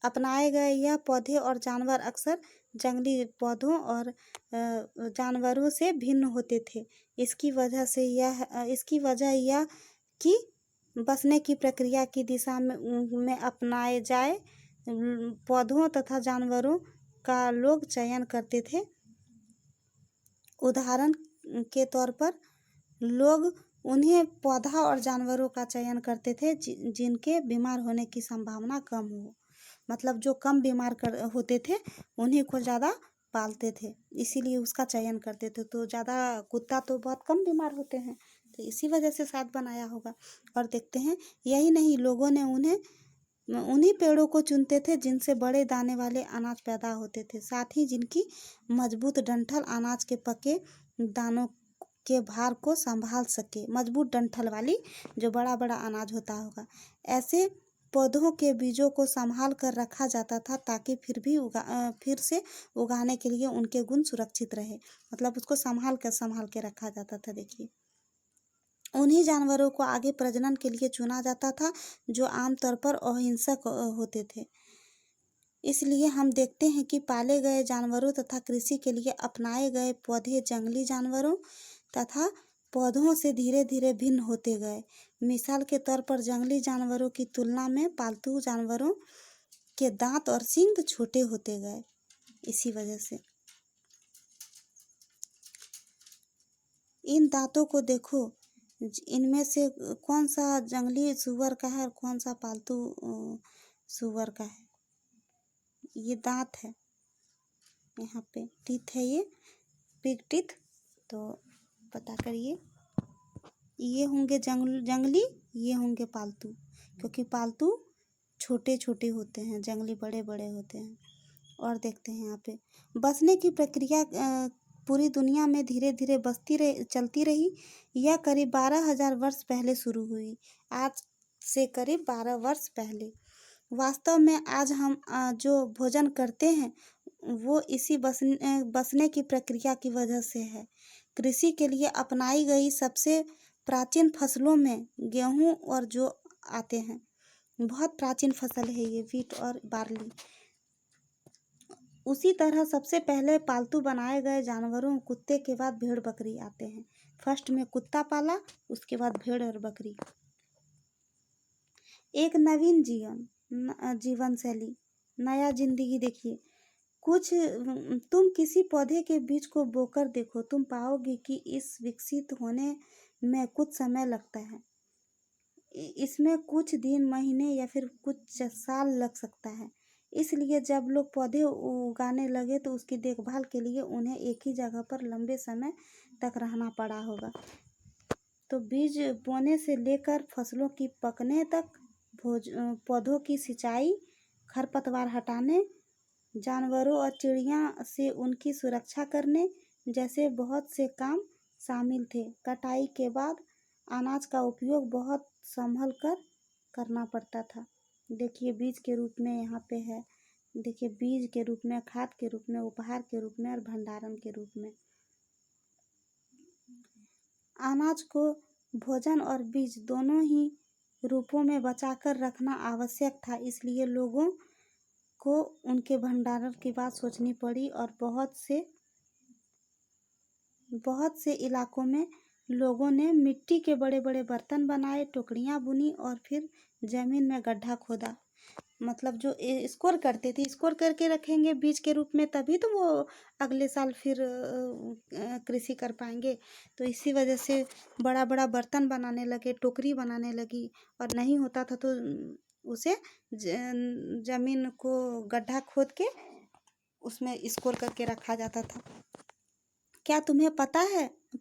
अपनाए गए यह पौधे और जानवर अक्सर जंगली पौधों और जानवरों से भिन्न होते थे। इसकी वजह यह कि बसने की प्रक्रिया की दिशा में अपनाए जाए पौधों तथा जानवरों का लोग चयन करते थे। उदाहरण के तौर पर लोग उन्हें पौधा और जानवरों का चयन करते थे जिनके बीमार होने की संभावना कम हो। मतलब जो कम बीमार होते थे उन्हीं को ज़्यादा पालते थे, इसीलिए उसका चयन करते थे। तो ज़्यादा कुत्ता तो बहुत कम बीमार होते हैं, तो इसी वजह से शायद बनाया होगा। और देखते हैं, यही नहीं, लोगों ने उन्हीं पेड़ों को चुनते थे जिनसे बड़े दाने वाले अनाज पैदा होते थे, साथ ही जिनकी मजबूत डंठल अनाज के पके दानों के भार को संभाल सके। मजबूत डंठल वाली जो बड़ा बड़ा अनाज होता होगा, ऐसे पौधों के बीजों को संभाल कर रखा जाता था ताकि फिर से उगाने के लिए उनके गुण सुरक्षित रहे। मतलब उसको संभाल के रखा जाता था। देखिए, उन्हीं जानवरों को आगे प्रजनन के लिए चुना जाता था जो आमतौर पर अहिंसक होते थे। इसलिए हम देखते हैं कि पाले गए जानवरों तथा कृषि के लिए अपनाए गए पौधे जंगली जानवरों तथा पौधों से धीरे धीरे भिन्न होते गए। मिसाल के तौर पर जंगली जानवरों की तुलना में पालतू जानवरों के दांत और सींग छोटे होते गए। इसी वजह से इन दांतों को देखो, इनमें से कौन सा जंगली सूअर का है और कौन सा पालतू सूअर का है। ये दांत है, यहाँ पे टीथ है, ये पिग टीथ। तो पता करिए, ये होंगे जंगली, ये होंगे पालतू, क्योंकि पालतू छोटे छोटे होते हैं, जंगली बड़े बड़े होते हैं। और देखते हैं यहाँ पे बसने की प्रक्रिया पूरी दुनिया में धीरे धीरे चलती रही। यह करीब 12,000 वर्ष पहले शुरू हुई, आज से करीब 12 वर्ष पहले। वास्तव में आज हम जो भोजन करते हैं वो इसी बसने की प्रक्रिया की वजह से है। कृषि के लिए अपनाई गई सबसे प्राचीन फसलों में गेहूं और जौ आते हैं। बहुत प्राचीन फसल है ये, वीट और बार्ली। उसी तरह सबसे पहले पालतू बनाए गए जानवरों कुत्ते के बाद भेड़ बकरी आते हैं। फर्स्ट में कुत्ता पाला, उसके बाद भेड़ और बकरी। एक नवीन जीवन शैली, नया जिंदगी। देखिए तुम किसी पौधे के बीज को बोकर देखो, तुम पाओगे कि इस विकसित होने में कुछ समय लगता है। इसमें कुछ दिन, महीने या फिर कुछ साल लग सकता है। इसलिए जब लोग पौधे उगाने लगे तो उसकी देखभाल के लिए उन्हें एक ही जगह पर लंबे समय तक रहना पड़ा होगा। तो बीज बोने से लेकर फसलों की पकने तक, पौधों की सिंचाई, खरपतवार हटाने, जानवरों और चिड़िया से उनकी सुरक्षा करने जैसे बहुत से काम शामिल थे। कटाई के बाद अनाज का उपयोग बहुत संभल कर करना पड़ता था। देखिए बीज के रूप में यहाँ पे है, देखिए बीज के रूप में, खाद के रूप में, उपहार के रूप में और भंडारण के रूप में। अनाज को भोजन और बीज दोनों ही रूपों में बचाकर रखना आवश्यक था, इसलिए लोगों को उनके भंडारण की बात सोचनी पड़ी और बहुत से इलाकों में लोगों ने मिट्टी के बड़े बड़े बर्तन बनाए, टोकरियां बुनी और फिर जमीन में गड्ढा खोदा। मतलब जो स्कोर करते थे, स्कोर करके रखेंगे बीज के रूप में, तभी तो वो अगले साल फिर कृषि कर पाएंगे। तो इसी वजह से बड़ा बड़ा बर्तन बनाने लगे, टोकरी बनाने लगी। और नहीं होता था तो उसे जमीन को गड्ढा खोद के उसमें स्कोर करके रखा जाता था। क्या तुम्हें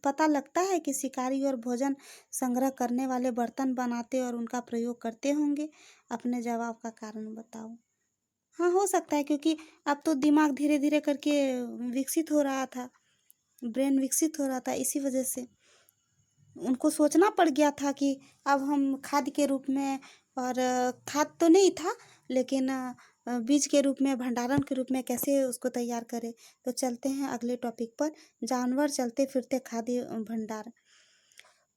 पता लगता है कि शिकारी और भोजन संग्रह करने वाले बर्तन बनाते और उनका प्रयोग करते होंगे? अपने जवाब का कारण बताओ। हाँ, हो सकता है, क्योंकि अब तो दिमाग धीरे धीरे करके विकसित हो रहा था, ब्रेन विकसित हो रहा था, इसी वजह से उनको सोचना पड़ गया था कि अब हम खाद के रूप में, और खाद तो नहीं था लेकिन बीज के रूप में, भंडारण के रूप में कैसे उसको तैयार करें। तो चलते हैं अगले टॉपिक पर, जानवर चलते फिरते खाद्य भंडार।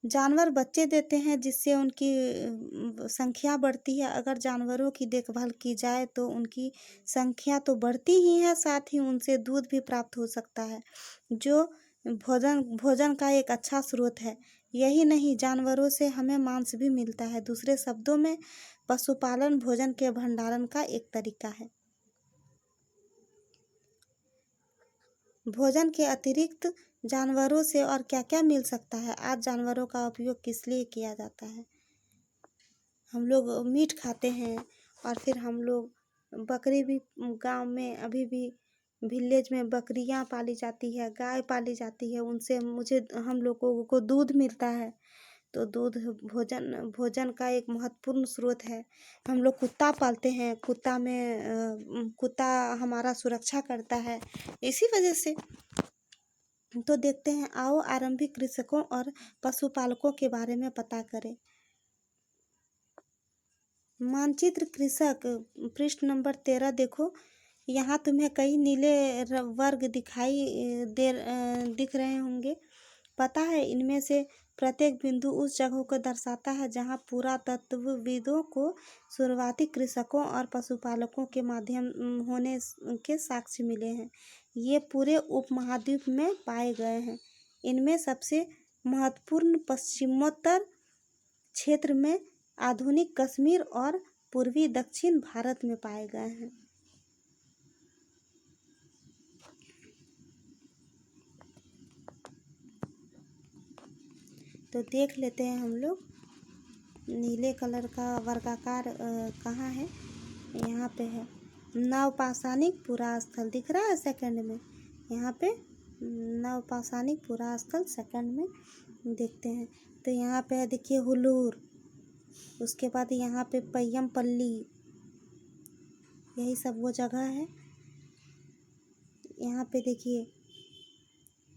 जानवर बच्चे देते हैं जिससे उनकी संख्या बढ़ती है। अगर जानवरों की देखभाल की जाए तो उनकी संख्या तो बढ़ती ही है, साथ ही उनसे दूध भी प्राप्त हो सकता है, जो भोजन का एक अच्छा स्रोत है। यही नहीं, जानवरों से हमें मांस भी मिलता है। दूसरे शब्दों में पशुपालन भोजन के भंडारण का एक तरीका है। भोजन के अतिरिक्त जानवरों से और क्या क्या मिल सकता है? आज जानवरों का उपयोग किस लिए किया जाता है? हम लोग मीट खाते हैं, और फिर हम लोग बकरी भी, गांव में अभी भी विलेज में बकरियां पाली जाती है, गाय पाली जाती है, उनसे हम लोगों को दूध मिलता है। तो दूध भोजन का एक महत्वपूर्ण स्रोत है। हम लोग कुत्ता पालते हैं, कुत्ता हमारा सुरक्षा करता है, इसी वजह से। तो देखते हैं, आओ आरंभिक कृषकों और पशुपालकों के बारे में पता करें। मानचित्र कृषक, पृष्ठ नंबर 13 देखो। यहाँ तुम्हें कई नीले वर्ग दिख रहे होंगे। पता है, इनमें से प्रत्येक बिंदु उस जगह को दर्शाता है जहाँ पुरातत्वविदों को शुरुआती कृषकों और पशुपालकों के माध्यम होने के साक्ष्य मिले हैं। ये पूरे उपमहाद्वीप में पाए गए हैं। इनमें सबसे महत्वपूर्ण पश्चिमोत्तर क्षेत्र में, आधुनिक कश्मीर और पूर्वी दक्षिण भारत में पाए गए हैं। तो देख लेते हैं हम लोग, नीले कलर का वर्गाकार कहाँ है? यहाँ पे है, नवपाषाणिक पुरास्थल दिख रहा है सेकंड में। यहाँ पे नवपाषाणिक पुरास्थल सेकंड में देखते हैं। तो यहाँ पे है, देखिए हुलूर, उसके बाद यहाँ पे पय्यमपल्ली, यही सब वो जगह है। यहाँ पे देखिए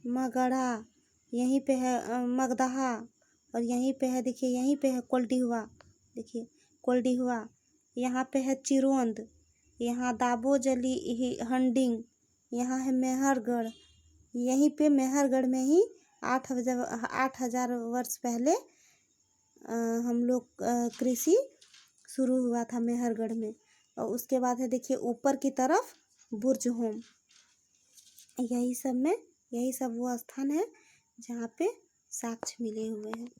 मगड़ा, यहीं पे है मगदहा, और यहीं पे है देखिए, यहीं पे है कोल्डिहुआ, देखिए कोल्डिहुआ, यहाँ पे है चिरोंद, यहाँ दाबोजली हंडिंग, यहाँ है मेहरगढ़। यहीं पे मेहरगढ़ में ही 8,000 वर्ष पहले हम लोग कृषि शुरू हुआ था मेहरगढ़ में। और उसके बाद है देखिए ऊपर की तरफ बुर्ज होम। यही सब वो स्थान है जहाँ पे साक्ष्य मिले हुए हैं।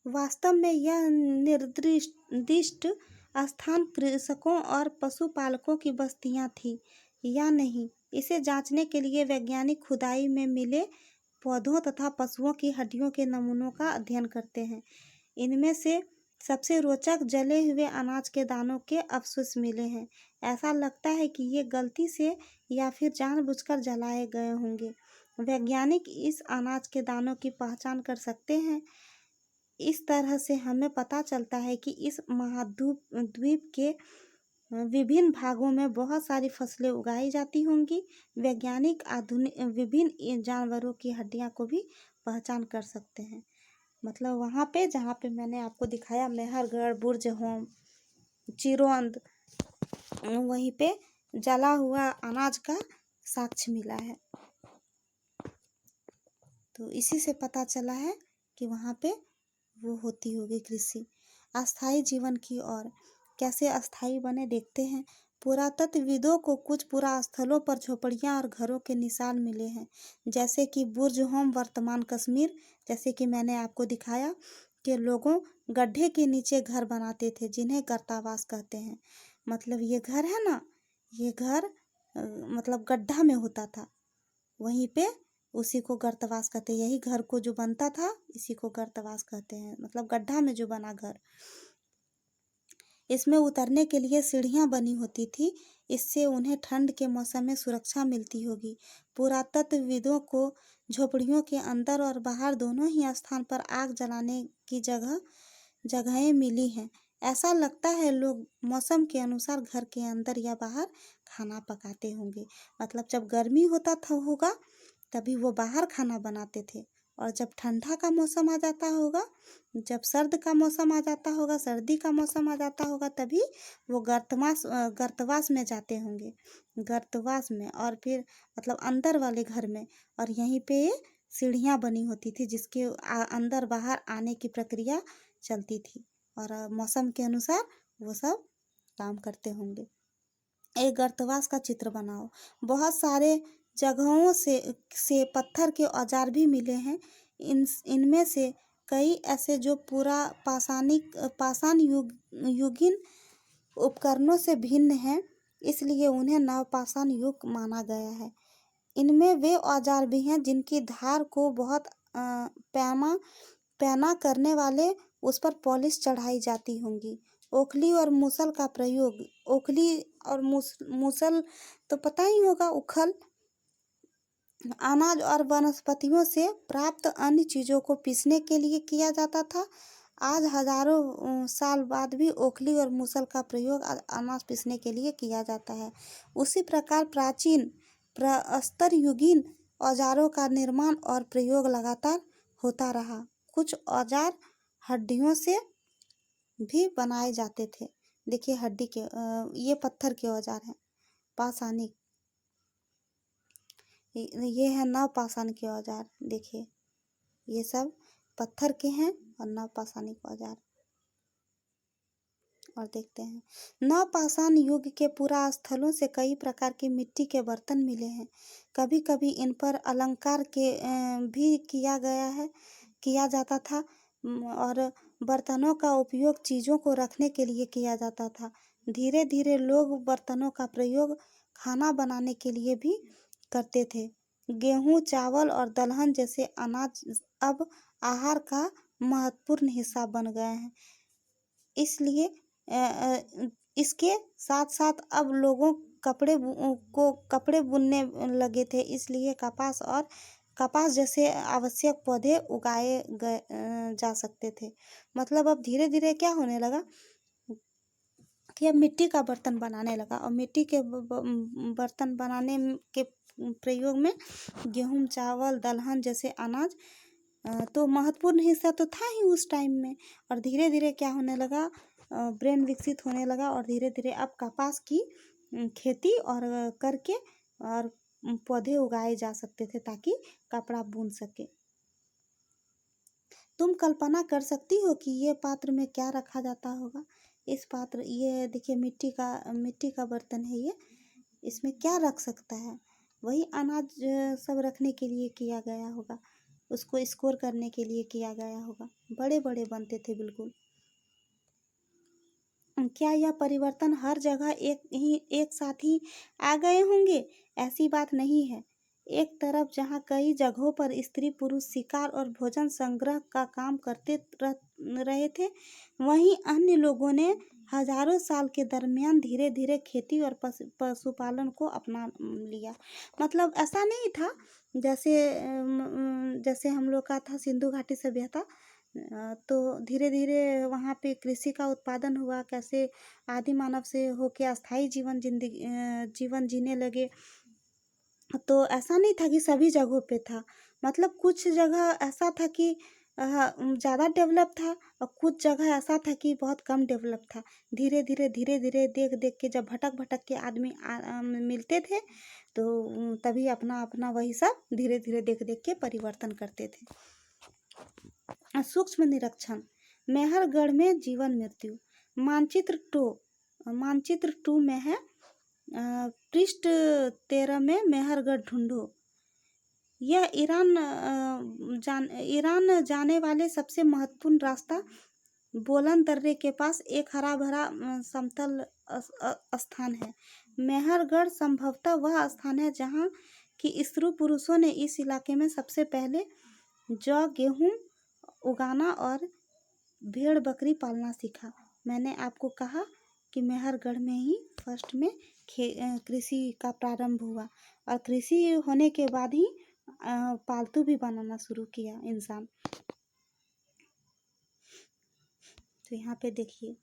वास्तव में यह निर्दिष्ट स्थान कृषकों और पशुपालकों की बस्तियां थी या नहीं, इसे जांचने के लिए वैज्ञानिक खुदाई में मिले पौधों तथा पशुओं की हड्डियों के नमूनों का अध्ययन करते हैं। इनमें से सबसे रोचक जले हुए अनाज के दानों के अवशेष मिले हैं। ऐसा लगता है कि ये गलती से या फिर जानबूझकर जलाए गए होंगे। वैज्ञानिक इस अनाज के दानों की पहचान कर सकते हैं। इस तरह से हमें पता चलता है कि इस महाद्वीप द्वीप के विभिन्न भागों में बहुत सारी फसलें उगाई जाती होंगी। वैज्ञानिक आधुनिक विभिन्न जानवरों की हड्डियां को भी पहचान कर सकते हैं। मतलब वहाँ पे जहाँ पे मैंने आपको दिखाया मेहरगढ़, बुर्ज होम, चिरोंद, वहीं पे जला हुआ अनाज का साक्ष्य मिला है। तो इसी से पता चला है कि वहाँ पे वो होती होगी कृषि। अस्थाई जीवन की ओर कैसे अस्थाई बने देखते हैं। पुरातत्वविदों को कुछ पुरास्थलों पर झोपड़ियाँ और घरों के निशान मिले हैं, जैसे कि बुर्ज होम वर्तमान कश्मीर। जैसे कि मैंने आपको दिखाया कि लोगों गड्ढे के नीचे घर बनाते थे, जिन्हें गर्तावास कहते हैं। मतलब ये घर है ना, ये घर मतलब गड्ढा में होता था, वहीं पे उसी को गर्तवास कहते हैं। यही घर को जो बनता था इसी को गर्तवास कहते हैं, मतलब गड्ढा में जो बना घर। इसमें उतरने के लिए सीढ़ियां बनी होती थी, इससे उन्हें ठंड के मौसम में सुरक्षा मिलती होगी। पुरातत्वविदों को झोपड़ियों के अंदर और बाहर दोनों ही स्थान पर आग जलाने की जगहें मिली हैं। ऐसा लगता है लोग मौसम के अनुसार घर के अंदर या बाहर खाना पकाते होंगे। मतलब जब गर्मी होता था होगा तभी वो बाहर खाना बनाते थे, और जब ठंडा का मौसम आ जाता होगा, जब सर्द का मौसम आ जाता होगा, सर्दी का मौसम आ जाता होगा, तभी वो गर्तवास में जाते होंगे, गर्तवास में, और फिर मतलब अंदर वाले घर में। और यहीं पे सीढ़ियाँ बनी होती थी जिसके अंदर बाहर आने की प्रक्रिया चलती थी, और मौसम के अनुसार वो सब काम करते होंगे। एक गर्तवास का चित्र बनाओ। बहुत सारे जगहों से पत्थर के औजार भी मिले हैं। इनमें से कई ऐसे जो पूरा पाषाण युगीन उपकरणों से भिन्न हैं, इसलिए उन्हें नवपाषाण युग माना गया है। इनमें वे औजार भी हैं जिनकी धार को बहुत पैना करने वाले उस पर पॉलिश चढ़ाई जाती होंगी। ओखली और मूसल का प्रयोग। ओखली और मूसल तो पता ही होगा, उखल। अनाज और वनस्पतियों से प्राप्त अन्य चीज़ों को पीसने के लिए किया जाता था। आज हजारों साल बाद भी ओखली और मूसल का प्रयोग अनाज पीसने के लिए किया जाता है। उसी प्रकार प्राचीन प्रस्तर युगीन औजारों का निर्माण और प्रयोग लगातार होता रहा। कुछ औजार हड्डियों से भी बनाए जाते थे। देखिए हड्डी के ये पत्थर के औजार हैं, पाषाणिक। ये है नवपाषाण के औजार। देखिए ये सब पत्थर के हैं और नवपाषाणिक औजार। और देखते हैं नवपाषाण युग के पुरास्थलों से कई प्रकार की मिट्टी के बर्तन मिले हैं। कभी कभी इन पर अलंकार के भी किया जाता था, और बर्तनों का उपयोग चीज़ों को रखने के लिए किया जाता था। धीरे धीरे लोग बर्तनों का प्रयोग खाना बनाने के लिए भी करते थे। गेहूँ, चावल और दलहन जैसे अनाज अब आहार का महत्वपूर्ण हिस्सा बन गए हैं। इसलिए इसके साथ साथ अब लोगों कपड़े बुनने लगे थे, इसलिए कपास और कपास जैसे आवश्यक पौधे उगाए गए जा सकते थे। मतलब अब धीरे धीरे क्या होने लगा कि अब मिट्टी का बर्तन बनाने लगा, और मिट्टी के बर्तन बनाने के प्रयोग में गेहूँ, चावल, दलहन जैसे अनाज तो महत्वपूर्ण हिस्सा तो था ही उस टाइम में। और धीरे धीरे क्या होने लगा, ब्रेन विकसित होने लगा, और धीरे धीरे अब कपास की खेती और करके और पौधे उगाए जा सकते थे ताकि कपड़ा बुन सके। तुम कल्पना कर सकती हो कि ये पात्र में क्या रखा जाता होगा। इस पात्र, ये देखिए मिट्टी का बर्तन है ये, इसमें क्या रख सकता है। वही अनाज सब रखने के लिए किया गया होगा, उसको स्टोर करने के लिए किया गया होगा। बड़े बड़े बनते थे बिल्कुल। क्या यह परिवर्तन हर जगह एक साथ ही आ गए होंगे? ऐसी बात नहीं है। एक तरफ जहाँ कई जगहों पर स्त्री पुरुष शिकार और भोजन संग्रह का काम करते रहे थे, वहीं अन्य लोगों ने हजारों साल के दरमियान धीरे धीरे खेती और पशुपालन को अपना लिया। मतलब ऐसा नहीं था जैसे जैसे हम लोग का था सिंधु घाटी सभ्यता, तो धीरे धीरे वहाँ पे कृषि का उत्पादन हुआ, कैसे आदि मानव से होके अस्थाई जीवन जीने लगे। तो ऐसा नहीं था कि सभी जगहों पे था, मतलब कुछ जगह ऐसा था कि ज़्यादा डेवलप था, और कुछ जगह ऐसा था कि बहुत कम डेवलप था। धीरे धीरे देख देख के जब भटक भटक के आदमी मिलते थे, तो तभी अपना अपना वही सब धीरे धीरे देख देख के परिवर्तन करते थे। सूक्ष्म निरीक्षण, मेहरगढ़ में जीवन मृत्यु। मानचित्र 2 में है, पृष्ठ 13 में मेहरगढ़ ढूंढो। यह ईरान जाने वाले सबसे महत्वपूर्ण रास्ता बोलन दर्रे के पास एक हरा भरा समतल स्थान है। मेहरगढ़ संभवतः वह स्थान है जहाँ की स्त्री पुरुषों ने इस इलाके में सबसे पहले जौ, गेहूँ उगाना और भेड़ बकरी पालना सीखा। मैंने आपको कहा कि मेहरगढ़ में ही फर्स्ट में कृषि का प्रारंभ हुआ, और कृषि होने के बाद ही पालतू भी बनाना शुरू किया इंसान। तो यहाँ पे देखिए,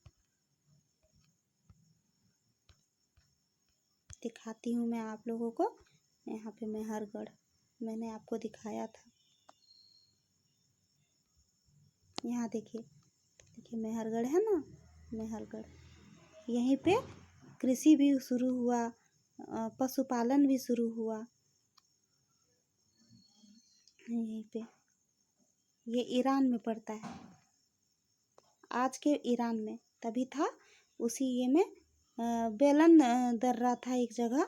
दिखाती हूँ मैं आप लोगों को। यहाँ पे मेहरगढ़ मैंने आपको दिखाया था। यहाँ देखिए मेहरगढ़ है ना, मेहरगढ़ यहीं पे कृषि भी शुरू हुआ, पशुपालन भी शुरू हुआ यहीं पे। ये ईरान में पड़ता है, आज के ईरान में। तभी था उसी ये में बेलन दर्रा था एक जगह,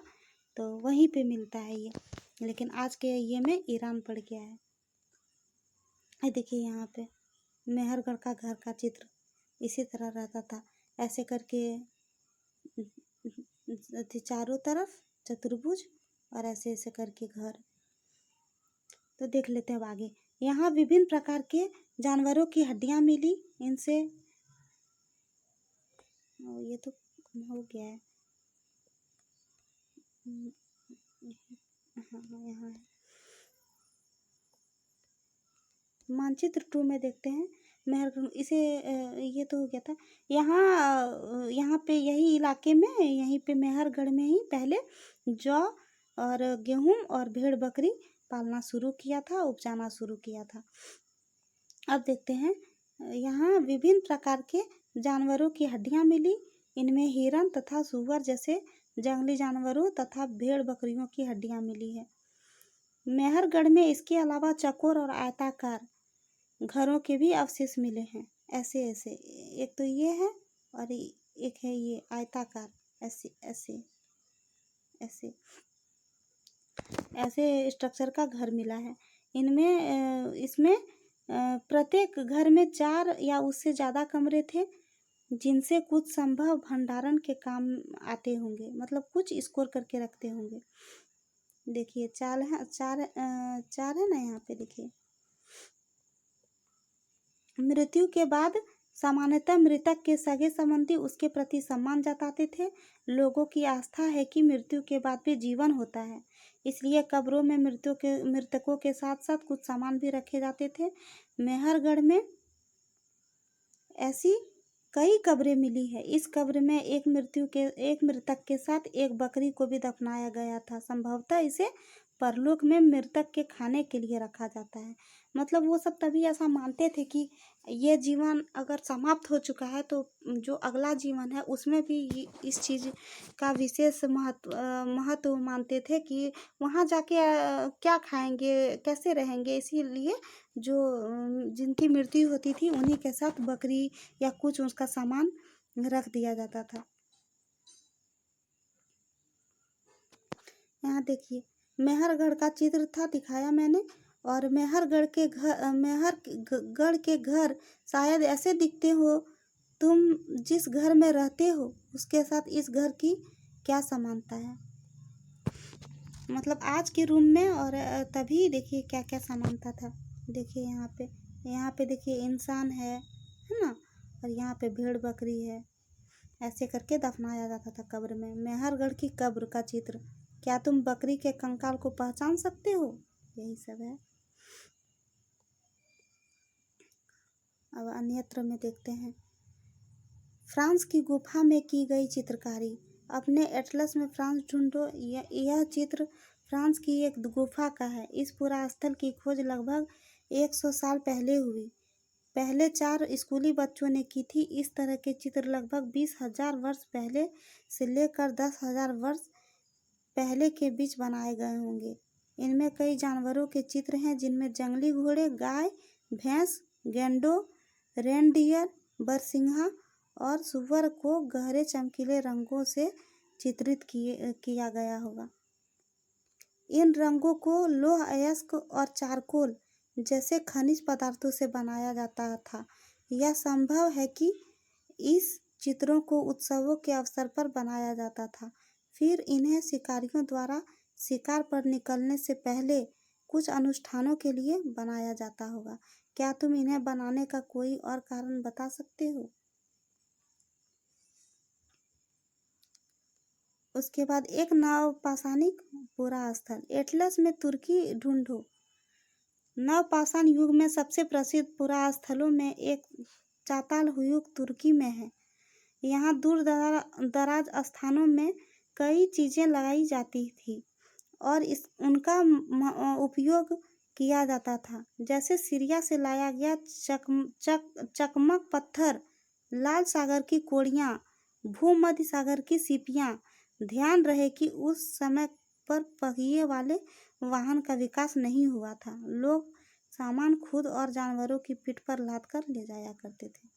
तो वहीं पे मिलता है ये, लेकिन आज के ये में ईरान पड़ गया है। ये देखिए यहाँ पे मेहरगढ़ का घर का चित्र इसी तरह रहता था, ऐसे करके चारों तरफ चतुर्भुज, और ऐसे ऐसे करके घर। तो देख लेते हैं अब आगे। यहाँ विभिन्न प्रकार के जानवरों की हड्डियाँ मिली इनसे। ये तो हो गया है, हाँ यहाँ है। मानचित्र 2 में देखते हैं मेहरगढ़, इसे ये तो हो गया था। यहाँ पे यही इलाके में, यहीं पे मेहरगढ़ में ही पहले जौ और गेहूँ और भेड़ बकरी पालना शुरू किया था, उपजाना शुरू किया था। अब देखते हैं, यहाँ विभिन्न प्रकार के जानवरों की हड्डियाँ मिली। इनमें हिरण तथा सूअर जैसे जंगली जानवरों तथा भेड़ बकरियों की हड्डियाँ मिली है। मेहरगढ़ में इसके अलावा चौकोर और आयताकार घरों के भी अवशेष मिले हैं। ऐसे ऐसे, एक तो ये है और एक है ये आयताकार, ऐसे ऐसे ऐसे ऐसे स्ट्रक्चर का घर मिला है। इसमें प्रत्येक घर में 4 या उससे ज़्यादा कमरे थे, जिनसे कुछ संभव भंडारण के काम आते होंगे, मतलब कुछ स्टोर करके रखते होंगे। देखिए 4 है, 4 है ना यहाँ पे। देखिए मृत्यु के बाद सामान्यतः मृतक के सगे संबंधी उसके प्रति सम्मान जताते थे। लोगों की आस्था है कि मृत्यु के बाद भी जीवन होता है, इसलिए कब्रों में मृतकों के साथ साथ कुछ सामान भी रखे जाते थे। मेहरगढ़ में ऐसी कई कब्रें मिली है। इस कब्र में एक मृतक के साथ एक बकरी को भी दफनाया गया था। संभवतः इसे परलोक में मृतक के खाने के लिए रखा जाता है। मतलब वो सब तभी ऐसा मानते थे कि ये जीवन अगर समाप्त हो चुका है तो जो अगला जीवन है उसमें भी इस चीज़ का विशेष महत्व मानते थे कि वहाँ जाके क्या खाएंगे, कैसे रहेंगे। इसीलिए जो जिनकी मृत्यु होती थी उन्हीं के साथ बकरी या कुछ उसका सामान रख दिया जाता था। यहाँ देखिए मेहरगढ़ का चित्र था, दिखाया मैंने। और मेहरगढ़ के घर शायद ऐसे दिखते हो। तुम जिस घर में रहते हो उसके साथ इस घर की क्या समानता है। मतलब आज के रूम में और तभी देखिए क्या क्या समानता था। देखिए यहाँ पे देखिए इंसान है ना। और यहाँ पे भेड़ बकरी है। ऐसे करके दफनाया जाता था कब्र में। मेहरगढ़ की कब्र का चित्र। क्या तुम बकरी के कंकाल को पहचान सकते हो। यही सब है। अब अन्यत्र में देखते हैं। फ्रांस की गुफा में की गई चित्रकारी। अपने एटलस में फ्रांस ढूंढो। यह चित्र फ्रांस की एक गुफा का है। इस पुरास्थल की खोज लगभग 100 साल पहले हुई। पहले 4 स्कूली बच्चों ने की थी। इस तरह के चित्र लगभग 20,000 वर्ष पहले से लेकर 10,000 वर्ष पहले के बीच बनाए गए होंगे। इनमें कई जानवरों के चित्र हैं जिनमें जंगली घोड़े, गाय, भैंस, गेंडों, रेनडियर, बरसिंघा और सुअर को गहरे चमकीले रंगों से चित्रित किया गया होगा। इन रंगों को लौह अयस्क और चारकोल जैसे खनिज पदार्थों से बनाया जाता था। यह संभव है कि इस चित्रों को उत्सवों के अवसर पर बनाया जाता था। फिर इन्हें शिकारियों द्वारा शिकार पर निकलने से पहले कुछ अनुष्ठानों के लिए बनाया जाता होगा। क्या तुम इन्हें बनाने का कोई और कारण बता सकते हो। उसके बाद एक नवपाषाणिक पुरास्थल। एटलस में तुर्की ढूंढो। नवपाषाण युग में सबसे प्रसिद्ध पुरास्थलों में एक चाताल युग तुर्की में है। यहाँ दूर दराज स्थानों में कई चीज़ें लगाई जाती थी और उनका उपयोग किया जाता था। जैसे सीरिया से लाया गया चकमक पत्थर, लाल सागर की कोड़ियाँ, भूमध्य सागर की सीपियाँ। ध्यान रहे कि उस समय पर पहिए वाले वाहन का विकास नहीं हुआ था। लोग सामान खुद और जानवरों की पीठ पर लाद कर ले जाया करते थे।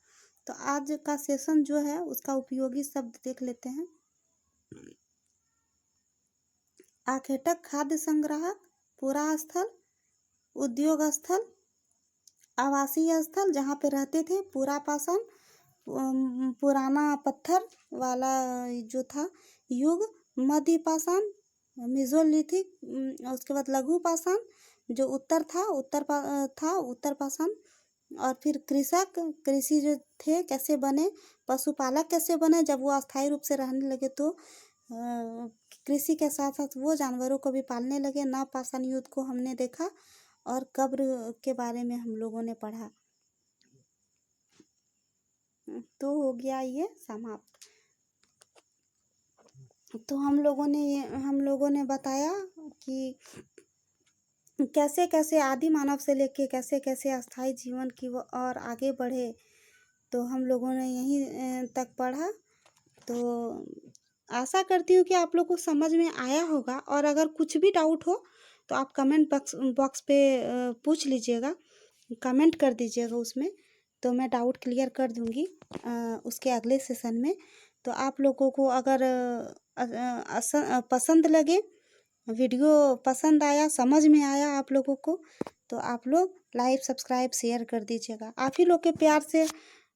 तो आज का सेशन जो है उसका उपयोगी शब्द देख लेते हैं। आखेटक खाद्य संग्राहक, पुरास्थल, उद्योग स्थल, आवासीय स्थल जहाँ पे रहते थे, पुरापाषाण पुराना पत्थर वाला जो था युग, मध्यपाषाण मेसोलिथिक, उसके बाद लघु पाषाण जो उत्तर पाषाण। और फिर कृषि जो थे कैसे बने, पशुपालक कैसे बने जब वो अस्थायी रूप से रहने लगे तो कृषि के साथ साथ वो जानवरों को भी पालने लगे। नवपाषाण युग को हमने देखा और कब्र के बारे में हम लोगों ने पढ़ा। तो हो गया ये समाप्त। तो हम लोगों ने बताया कि कैसे कैसे आदि मानव से लेके कैसे कैसे अस्थायी जीवन की वो और आगे बढ़े। तो हम लोगों ने यहीं तक पढ़ा। तो आशा करती हूँ कि आप लोग को समझ में आया होगा। और अगर कुछ भी डाउट हो तो आप कमेंट बॉक्स पे पूछ लीजिएगा, कमेंट कर दीजिएगा उसमें, तो मैं डाउट क्लियर कर दूँगी उसके अगले सेशन में। तो आप लोगों को अगर पसंद लगे, वीडियो पसंद आया, समझ में आया आप लोगों को, तो आप लोग लाइक सब्सक्राइब शेयर कर दीजिएगा। आप ही लोग के प्यार से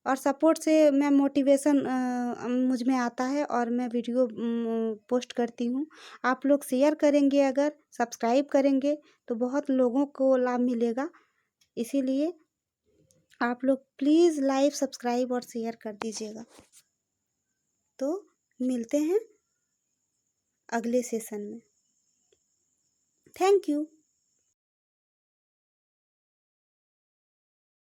और सपोर्ट से मैं मोटिवेशन मुझ में आता है और मैं वीडियो पोस्ट करती हूँ। आप लोग शेयर करेंगे, अगर सब्सक्राइब करेंगे तो बहुत लोगों को लाभ मिलेगा। इसीलिए आप लोग प्लीज़ लाइक सब्सक्राइब और शेयर कर दीजिएगा। तो मिलते हैं अगले सेशन में। Thank you.